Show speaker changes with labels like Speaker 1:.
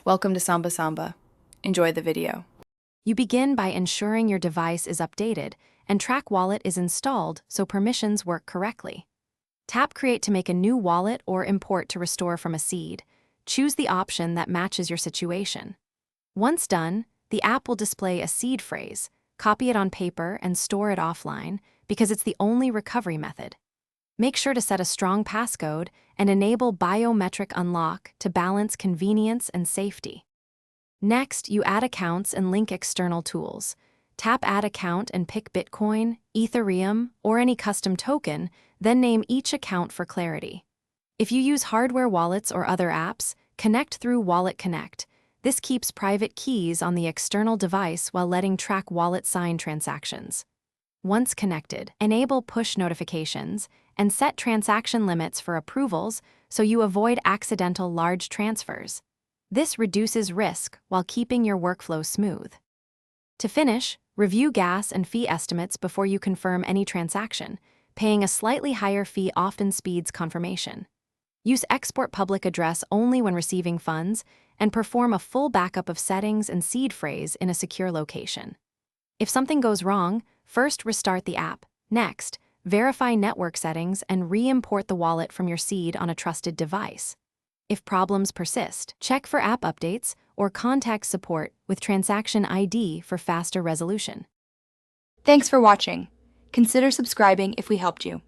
Speaker 1: Welcome to Samba Samba. Enjoy the video.
Speaker 2: You begin by ensuring your device is updated and Track Wallet is installed so permissions work correctly. Tap Create to make a new wallet or import to restore from a seed. Choose the option that matches your situation. Once done, the app will display a seed phrase. Copy it on paper and store it offline because it's the only recovery method. Make sure to set a strong passcode and enable biometric unlock to balance convenience and safety. Next, you add accounts and link external tools. Tap Add Account and pick Bitcoin, Ethereum, or any custom token, then name each account for clarity. If you use hardware wallets or other apps, connect through Wallet Connect. This keeps private keys on the external device while letting Track Wallet sign transactions. Once connected, enable push notifications and set transaction limits for approvals so you avoid accidental large transfers. This reduces risk while keeping your workflow smooth. To finish, review gas and fee estimates before you confirm any transaction. Paying a slightly higher fee often speeds confirmation. Use export public address only when receiving funds and perform a full backup of settings and seed phrase in a secure location. If something goes wrong, first restart the app. Next, verify network settings and re-import the wallet from your seed on a trusted device. If problems persist, check for app updates or contact support with Transaction ID for faster resolution.
Speaker 3: Thanks for watching. Consider subscribing if we helped you.